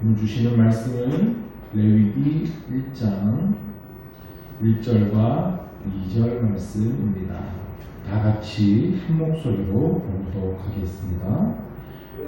오늘 주시는 말씀은 레위기 1장 1절과 2절 말씀입니다. 다 같이 한 목소리로 보도록 하겠습니다.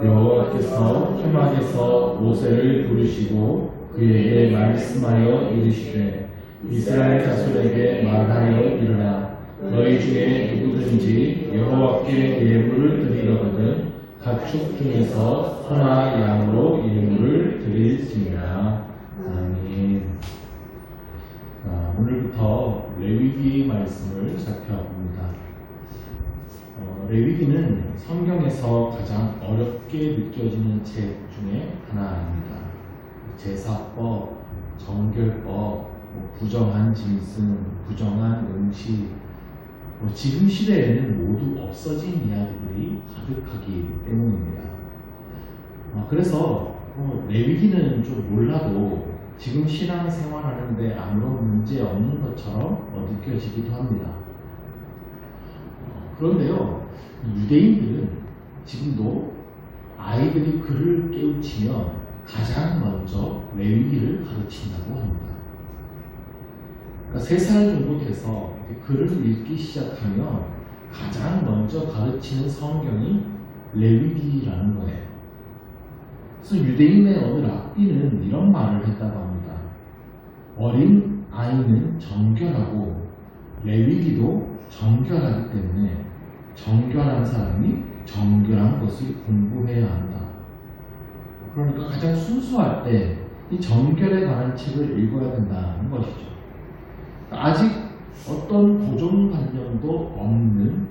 여호와께서 회막에서 모세를 부르시고 그에게 말씀하여 이르시되 이스라엘 자손에게 말하여 이르라. 너희 중에 누구든지 여호와께 예물을 드리려거든 가축 중에서 소나 양으로 예물을 드릴지니라. 아멘. 오늘부터 레위기 말씀을 살펴봅니다. 레위기는 성경에서 가장 어렵게 느껴지는 책 중에 하나입니다. 제사법, 정결법, 부정한 짐승, 부정한 음식, 지금 시대에는 모두 없어진 이야기들이 가득하기 때문입니다. 그래서 레위기는 좀 몰라도 지금 신앙생활하는데 아무런 문제 없는 것처럼 느껴지기도 합니다. 그런데요, 유대인들은 지금도 아이들이 글을 깨우치면 가장 먼저 레위기를 가르친다고 합니다. 그러니까 3살 정도 돼서 글을 읽기 시작하면 가장 먼저 가르치는 성경이 레위기라는 거예요. 그래서 유대인의 어느 랍비는 이런 말을 했다고 합니다. 어린 아이는 정결하고 레위기도 정결하기 때문에 정결한 사람이 정결한 것을 공부해야 한다. 그러니까 가장 순수할 때 이 정결에 관한 책을 읽어야 된다는 것이죠. 아직 어떤 고정관념도 없는,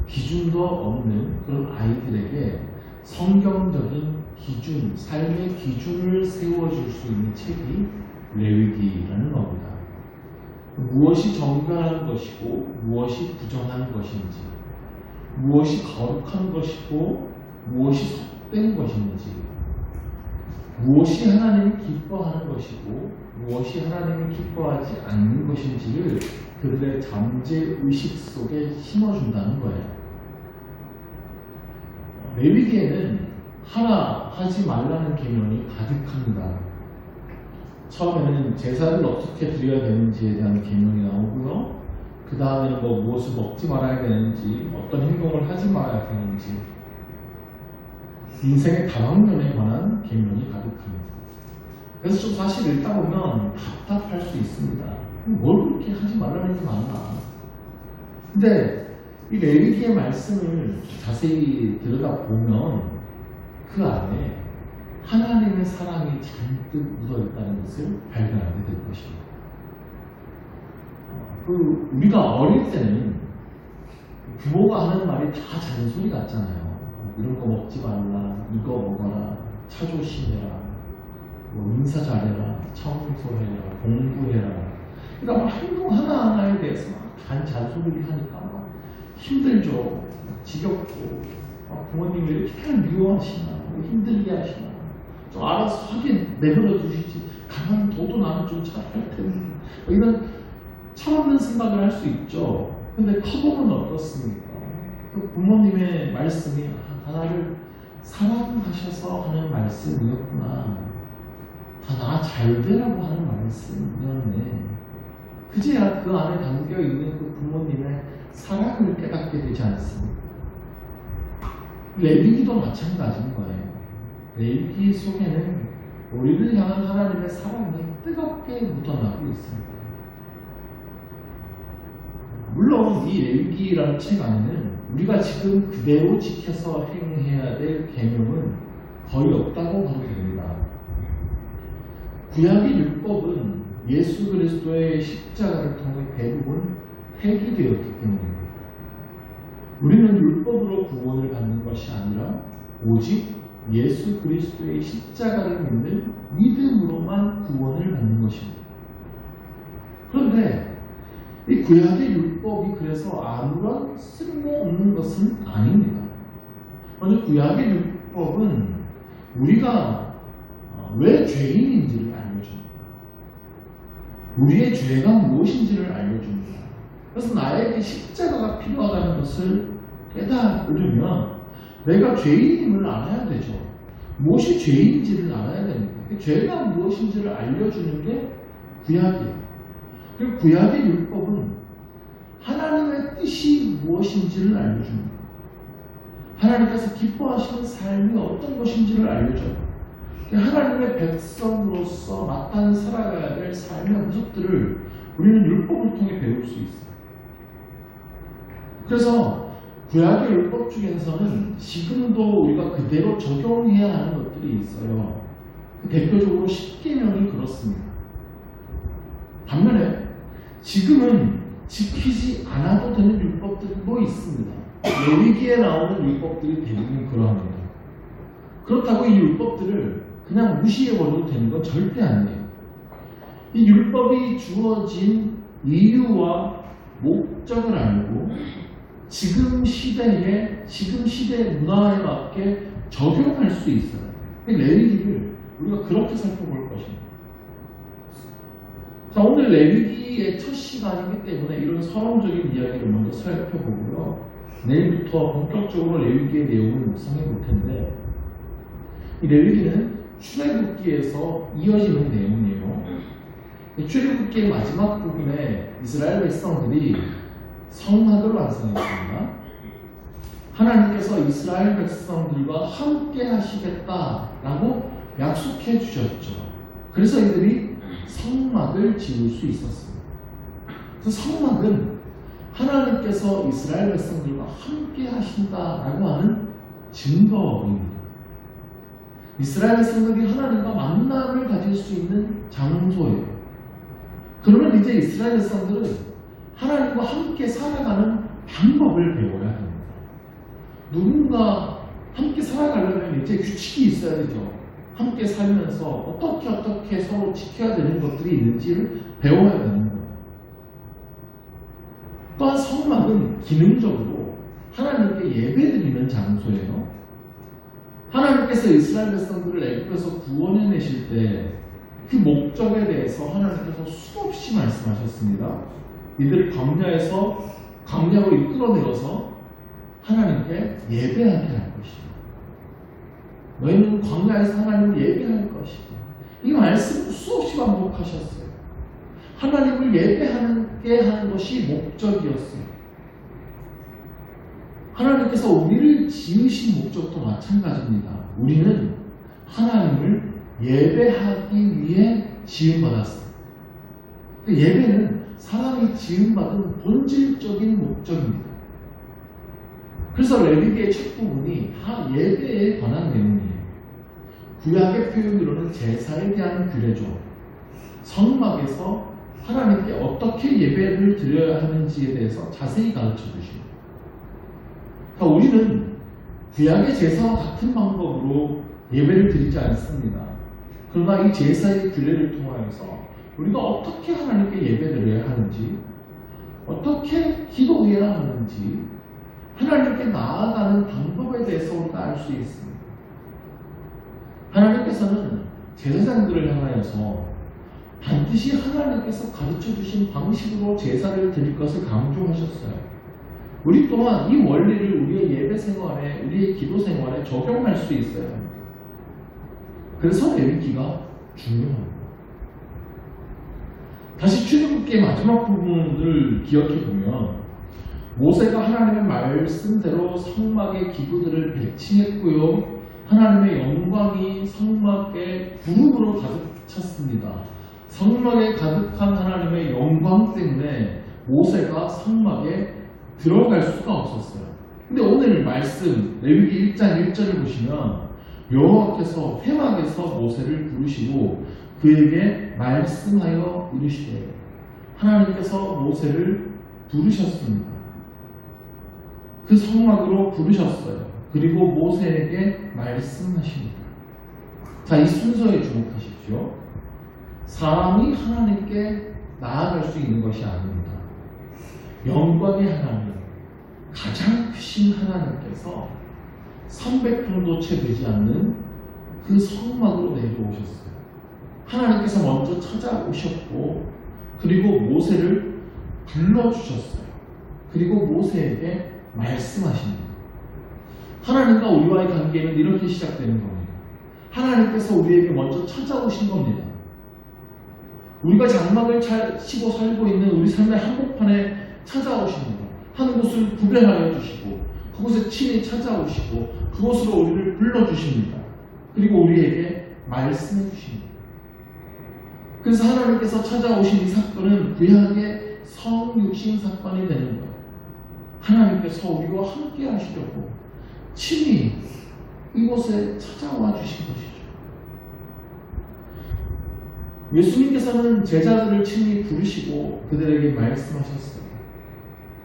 기준도 없는 그런 아이들에게 성경적인 기준, 삶의 기준을 세워줄 수 있는 책이 레위기라는 겁니다. 무엇이 정결한 것이고 무엇이 부정한 것인지, 무엇이 거룩한 것이고 무엇이 헛된 것인지, 무엇이 하나님이 기뻐하는 것이고 무엇이 하나님이 기뻐하지 않는 것인지를 그들의 잠재의식 속에 심어준다는 거예요. 레위기에는 하나 하지 말라는 계명이 가득합니다. 처음에는 제사를 어떻게 드려야 되는지에 대한 계명이 나오고요. 그 다음에는 무엇을 먹지 말아야 되는지, 어떤 행동을 하지 말아야 되는지, 인생의 다방면에 관한 계명이 가득합니다. 그래서 좀 사실 읽다 보면 답답할 수 있습니다. 뭘 그렇게 하지 말라는 게 많나. 근데 이 레위기의 말씀을 자세히 들여다보면 그 안에 하나님의 사랑이 잔뜩 묻어있다는 것을 발견하게 될 것입니다. 우리가 어릴 때는 부모가 하는 말이 다 잔소리 같잖아요. 이런 거 먹지 말라, 이거 먹어라, 차 조심해라, 인사 잘해라, 청소해라, 공부해라. 그러니까 행동 하나하나에 대해서 잔소리를 하니까 힘들죠. 지겹고, 부모님이 이렇게 미워하시나, 힘들게 하시나, 좀 알아서 하긴 내버려 두시지, 가만히 둬도 나는 좀 잘할 텐데. 이런 철없는 생각을 할 수 있죠. 근데 커보면 어떻습니까? 그 부모님의 말씀이 나를 사랑하셔서 하는 말씀이었구나. 다 나 잘 되라고 하는 말씀이었네. 그제야 그 안에 담겨있는 그 부모님의 사랑을 깨닫게 되지 않습니까? 레위기도 마찬가지인 거예요. 레위기 속에는 우리를 향한 하나님의 사랑이 뜨겁게 묻어나고 있습니다. 물론 이 레위기라는 책 안에는 우리가 지금 그대로 지켜서 행해야 될 계명은 거의 없다고 봐도 됩니다. 구약의 율법은 예수 그리스도의 십자가를 통해 대부분 폐기되었기 때문입니다. 우리는 율법으로 구원을 받는 것이 아니라 오직 예수 그리스도의 십자가를 믿는 믿음으로만 구원을 받는 것입니다. 그런데 이 구약의 율법이 그래서 아무런 쓸모없는 것은 아닙니다. 먼저 구약의 율법은 우리가 왜 죄인인지를 알려줍니다. 우리의 죄가 무엇인지를 알려줍니다. 그래서 나에게 십자가가 필요하다는 것을 깨달으려면 내가 죄인임을 알아야 되죠. 무엇이 죄인인지를 알아야 됩니다. 죄가 무엇인지를 알려주는 게 구약이에요. 그리고 구약의 율법은 하나님의 뜻이 무엇인지를 알려줍니다. 하나님께서 기뻐하시는 삶이 어떤 것인지를 알려줘요. 하나님의 백성으로서 마땅히 살아가야 될 삶의 모습들을 우리는 율법을 통해 배울 수 있어요. 그래서 구약의 율법 중에서는 지금도 우리가 그대로 적용해야 하는 것들이 있어요. 대표적으로 십계명이 그렇습니다. 반면에 지금은 지키지 않아도 되는 율법들도 있습니다. 레위기에 나오는 율법들이 대부분 그러합니다. 그렇다고 이 율법들을 그냥 무시해버려도 되는 건 절대 아니에요. 이 율법이 주어진 이유와 목적을 알고 지금 시대 문화에 맞게 적용할 수 있어요. 레위기를 우리가 그렇게 살펴볼 것입니다. 자, 오늘 레위기의 첫 시간이기 때문에 이런 서론적인 이야기를 먼저 살펴보고요. 내일부터 본격적으로 레위기의 내용을 묵상해 볼 텐데, 이 레위기는 출애굽기에서 이어지는 내용이에요. 출애굽기의 마지막 부분에 이스라엘 백성들이 성막을 완성했습니다. 하나님께서 이스라엘 백성들과 함께 하시겠다라고 약속해 주셨죠. 그래서 이들이 성막을 지을 수 있었습니다. 그래서 성막은 하나님께서 이스라엘 백성들과 함께 하신다라고 하는 증거입니다. 이스라엘 백성들이 하나님과 만남을 가질 수 있는 장소예요. 그러면 이제 이스라엘 백성들은 하나님과 함께 살아가는 방법을 배워야 합니다. 누군가 함께 살아가려면 이제 규칙이 있어야 되죠. 함께 살면서 어떻게 서로 지켜야 되는 것들이 있는지를 배워야 되는 거예요. 또한 성막은 기능적으로 하나님께 예배드리는 장소예요. 하나님께서 이스라엘 백성들을 애굽에서 구원해내실 때 그 목적에 대해서 하나님께서 수없이 말씀하셨습니다. 이들 광야로 이끌어내어서 하나님께 예배하게 할 것이다. 너희는 광야에서 하나님을 예배할 것이다. 이 말씀을 수없이 반복하셨어요. 하나님을 예배하게 하는 것이 목적이었어요. 하나님께서 우리를 지으신 목적도 마찬가지입니다. 우리는 하나님을 예배하기 위해 지음받았습니다. 예배는 사람이 지음받은 본질적인 목적입니다. 그래서 레위기의 첫 부분이 다 예배에 관한 내용이에요. 구약의 표현으로는 제사에 대한 규례죠. 성막에서 하나님께 어떻게 예배를 드려야 하는지에 대해서 자세히 가르쳐 주십니다. 그러니까 우리는 구약의 제사와 같은 방법으로 예배를 드리지 않습니다. 그러나 이 제사의 규례를 통하여서 우리가 어떻게 하나님께 예배드려야 하는지, 어떻게 기도해야 하는지, 하나님께 나아가는 방법에 대해서 우리가 알 수 있습니다. 하나님께서는 제사장들을 향하여서 반드시 하나님께서 가르쳐 주신 방식으로 제사를 드릴 것을 강조하셨어요. 우리 또한 이 원리를 우리의 예배 생활에, 우리의 기도 생활에 적용할 수 있어야 합니다. 그래서 레위기가 중요합니다. 다시 출애굽기의 마지막 부분을 기억해 보면 모세가 하나님의 말씀대로 성막의 기구들을 배치했고요. 하나님의 영광이 성막의 구름으로 가득 찼습니다. 성막에 가득한 하나님의 영광 때문에 모세가 성막에 들어갈 수가 없었어요. 근데 오늘 말씀 레위기 1장 1절을 보시면 여호와께서 회막에서 모세를 부르시고 그에게 말씀하여 이르시되, 하나님께서 모세를 부르셨습니다. 그 성막으로 부르셨어요. 그리고 모세에게 말씀하십니다. 자, 이 순서에 주목하십시오. 사람이 하나님께 나아갈 수 있는 것이 아닙니다. 영광의 하나님, 가장 크신 하나님께서 300평도 채 되지 않는 그 성막으로 내려오셨어요. 하나님께서 먼저 찾아오셨고, 그리고 모세를 불러주셨어요. 그리고 모세에게 말씀하십니다. 하나님과 우리와의 관계는 이렇게 시작되는 겁니다. 하나님께서 우리에게 먼저 찾아오신 겁니다. 우리가 장막을 치고 살고 있는 우리 삶의 한복판에 찾아오십니다. 한 곳을 구별하여 주시고 그곳에 친히 찾아오시고 그곳으로 우리를 불러주십니다. 그리고 우리에게 말씀해 주십니다. 그래서 하나님께서 찾아오신 이 사건은 구약의 성육신 사건이 되는 거예요. 하나님께서 우리와 함께 하시려고 친히 이곳에 찾아와 주신 것이죠. 예수님께서는 제자들을 친히 부르시고 그들에게 말씀하셨어요.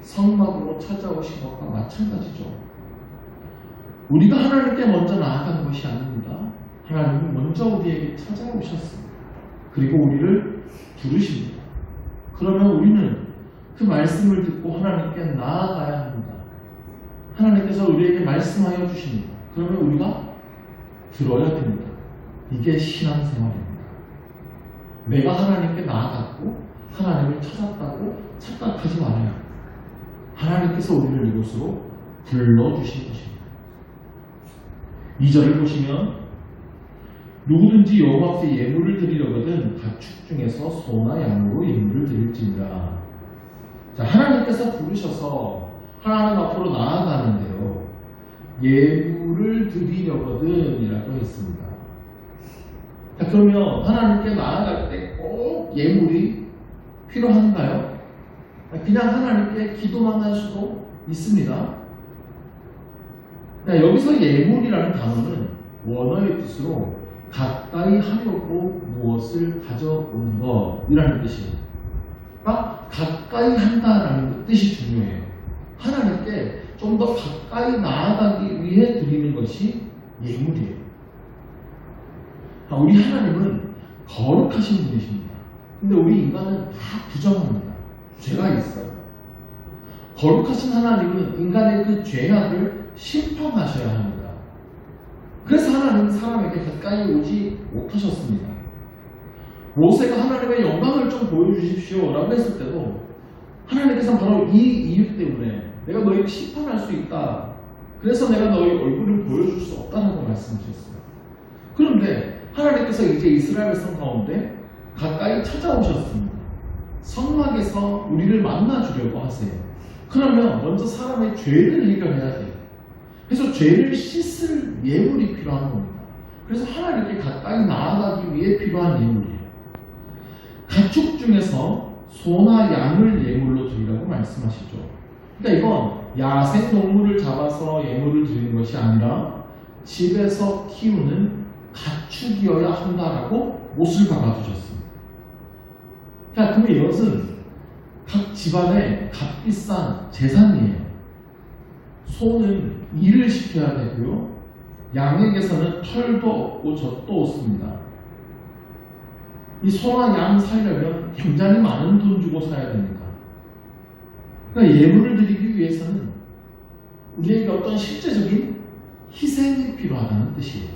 성막으로 찾아오신 것과 마찬가지죠. 우리가 하나님께 먼저 나아간 것이 아닙니다. 하나님은 먼저 우리에게 찾아오셨습니다. 그리고 우리를 부르십니다. 그러면 우리는 그 말씀을 듣고 하나님께 나아가야 합니다. 하나님께서 우리에게 말씀하여 주십니다. 그러면 우리가 들어야 됩니다. 이게 신앙생활입니다. 내가 하나님께 나아갔고 하나님을 찾았다고 착각하지 말아요. 하나님께서 우리를 이곳으로 불러주신 것입니다. 2절을 보시면 누구든지 여호와 앞에 예물을 드리려거든 가축 중에서 소나 양으로 예물을 드릴지니라. 자, 하나님께서 부르셔서 하나님 앞으로 나아가는데요. 예물을 드리려거든 이라고 했습니다. 자, 그러면 하나님께 나아갈 때 꼭 예물이 필요한가요? 그냥 하나님께 기도만 할 수도 있습니다. 여기서 예물이라는 단어는 원어의 뜻으로 가까이 하려고 무엇을 가져오는 것이라는 뜻입니다. 그러니까 가까이 한다라는 뜻이 중요해요. 하나님께 좀 더 가까이 나아가기 위해 드리는 것이 예물이에요. 우리 하나님은 거룩하신 분이십니다. 근데 우리 인간은 다 부정합니다. 죄가 있어요. 거룩하신 하나님은 인간의 그 죄악을 심판하셔야 합니다. 그래서 하나님은 사람에게 가까이 오지 못하셨습니다. 모세가 하나님의 영광을 좀 보여주십시오 라고 했을 때도 하나님께서 바로 이 이유 때문에 내가 너희를 심판할 수 있다. 그래서 내가 너희 얼굴을 보여줄 수 없다라고 말씀하셨어요. 그런데 하나님께서 이제 이스라엘 백성 가운데 가까이 찾아오셨습니다. 성막에서 우리를 만나주려고 하세요. 그러면 먼저 사람의 죄를 해결해야 돼요. 그래서 죄를 씻을 예물이 필요한 겁니다. 그래서 하나님께 가까이 나아가기 위해 필요한 예물이에요. 가축 중에서 소나 양을 예물로 드리라고 말씀하시죠. 그러니까 이건 야생동물을 잡아서 예물을 드리는 것이 아니라 집에서 키우는 가축이어야 한다라고 못을 박아주셨습니다. 그러면 이것은 각 집안의 값비싼 재산이에요. 소는 일을 시켜야 되고요. 양에게서는 털도 없고 젖도 없습니다. 이 소와 양 사려면 굉장히 많은 돈 주고 사야 됩니다. 그러니까 예물을 드리기 위해서는 우리에게 어떤 실제적인 희생이 필요하다는 뜻이에요.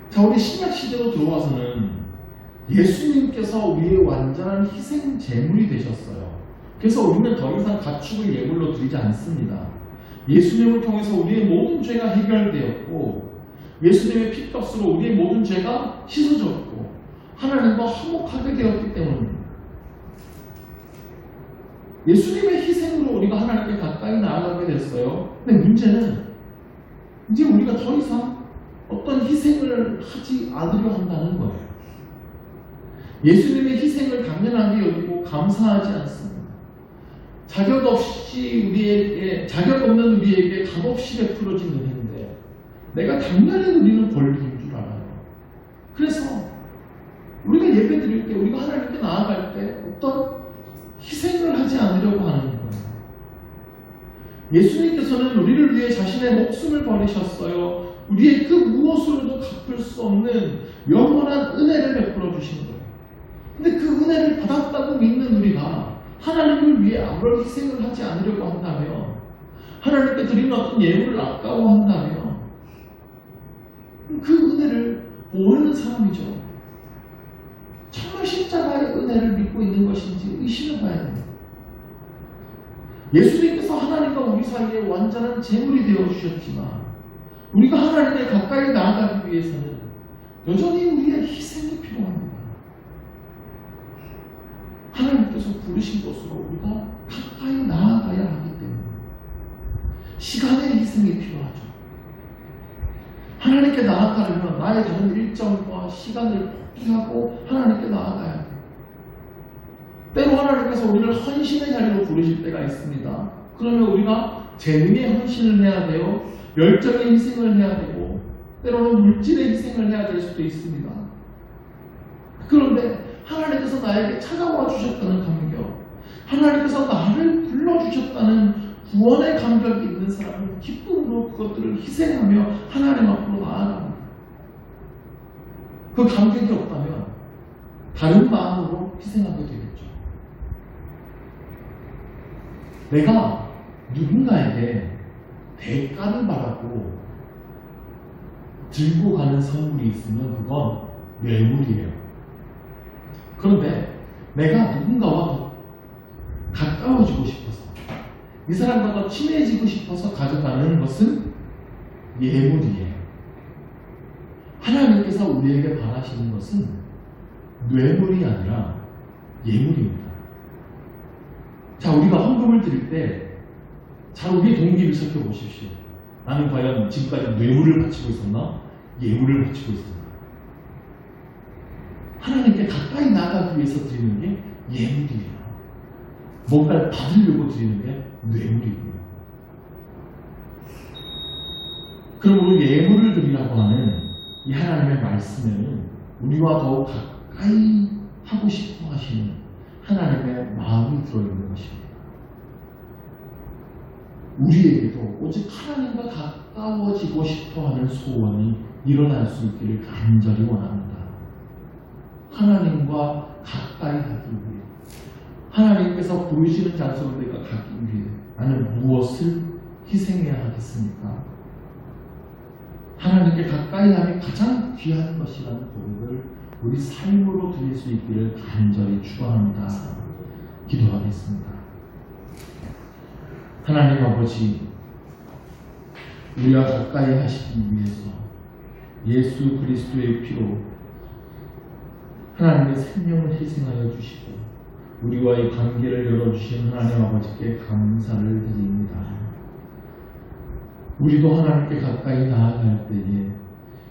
자, 우리 신약 시대로 들어와서는 예수님께서 우리의 완전한 희생 제물이 되셨어요. 그래서 우리는 더 이상 가축을 예물로 드리지 않습니다. 예수님을 통해서 우리의 모든 죄가 해결되었고 예수님의 피값으로 우리의 모든 죄가 씻어졌고 하나님과 화목하게 되었기 때문입니다. 예수님의 희생으로 우리가 하나님께 가까이 나아가게 됐어요. 근데 문제는 이제 우리가 더 이상 어떤 희생을 하지 않으려 한다는 거예요. 예수님의 희생을 당연하게 여기고 감사하지 않습니다. 자격 없는 우리에게 값없이 베풀어진 은혜인데 내가 당연히 누리는 권리인 줄 알아요. 그래서 우리가 예배 드릴 때, 우리가 하나님께 나아갈 때 어떤 희생을 하지 않으려고 하는 거예요. 예수님께서는 우리를 위해 자신의 목숨을 버리셨어요. 우리의 그 무엇으로도 갚을 수 없는 영원한 은혜를 베풀어 주신 거예요. 근데 그 은혜를 받았다고 믿는 우리가 하나님을 위해 아무런 희생을 하지 않으려고 한다면, 하나님께 드리는 어떤 예물을 아까워한다면 그 은혜를 모르는 사람이죠. 정말 십자가의 은혜를 믿고 있는 것인지 의심해 봐야 됩니다. 예수님께서 하나님과 우리 사이에 완전한 제물이 되어주셨지만 우리가 하나님께 가까이 나아가기 위해서는 여전히 우리의 희생이 필요합니다. 하나님께서 부르신 곳으로 우리가 가까이 나아가야 하기 때문에 시간의 희생이 필요하죠. 하나님께 나아가려면 나의 다른 일정과 시간을 포기하고 하나님께 나아가야 돼요. 때로 하나님께서 우리를 헌신의 자리로 부르실 때가 있습니다. 그러면 우리가 재능의 헌신을 해야 돼요. 열정의 희생을 해야 되고 때로는 물질의 희생을 해야 될 수도 있습니다. 그런데 하나님께서 나에게 찾아와 주셨다는 감격, 하나님께서 나를 불러주셨다는 구원의 감격이 있는 사람은 기쁨으로 그것들을 희생하며 하나님 앞으로 나아갑니다. 그 감격이 없다면 다른 마음으로 희생하게 되겠죠. 내가 누군가에게 대가를 바라고 들고 가는 선물이 있으면 그건 뇌물이에요. 그런데 내가 누군가와 더 가까워지고 싶어서 이 사람과 더 친해지고 싶어서 가져가는 것은 예물이에요. 하나님께서 우리에게 바라시는 것은 뇌물이 아니라 예물입니다. 자, 우리가 헌금을 드릴 때 잘 우리의 동기를 살펴보십시오. 나는 과연 지금까지 뇌물을 바치고 있었나? 예물을 바치고 있었나? 하나님께 가까이 나아가기 위해서 드리는 게 예물이에요. 뭔가를 받으려고 드리는 게 뇌물이고요. 그러므로 예물을 드리라고 하는 이 하나님의 말씀에는 우리와 더욱 가까이 하고 싶어 하시는 하나님의 마음이 들어있는 것입니다. 우리에게도 오직 하나님과 가까워지고 싶어하는 소원이 일어날 수 있기를 간절히 원합니다. 하나님과 가까이 하기 위해, 하나님께서 부르시는 장소로 내가 가기 위해 나는 무엇을 희생해야 하겠습니까? 하나님께 가까이 함이 가장 귀한 것이라는 고백을 우리 삶으로 드릴 수 있기를 간절히 축원합니다. 기도하겠습니다. 하나님 아버지, 우리와 가까이 하시기 위해서 예수 그리스도의 피로 하나님의 생명을 희생하여 주시고 우리와의 관계를 열어주신 하나님 아버지께 감사를 드립니다. 우리도 하나님께 가까이 나아갈 때에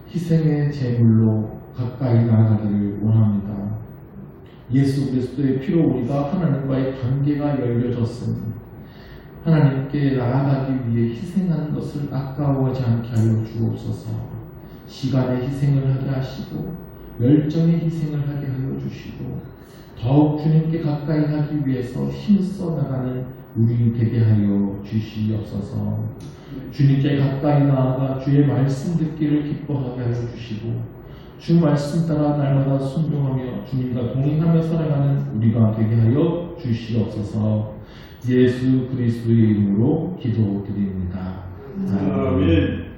희생의 제물로 가까이 나아가기를 원합니다. 예수 그리스도의 피로 우리가 하나님과의 관계가 열려졌으니 하나님께 나아가기 위해 희생하는 것을 아까워하지 않게 하여 주옵소서. 시간의 희생을 하게 하시고 열정의 희생을 하게 하여 주시고 더욱 주님께 가까이 하기 위해서 힘써 나가는 우리 되게 하여 주시옵소서. 주님께 가까이 나아가 주의 말씀 듣기를 기뻐하게 하여 주시고 주 말씀 따라 날마다 순종하며 주님과 동행하며 살아가는 우리가 되게 하여 주시옵소서. 예수 그리스도의 이름으로 기도드립니다. 아멘.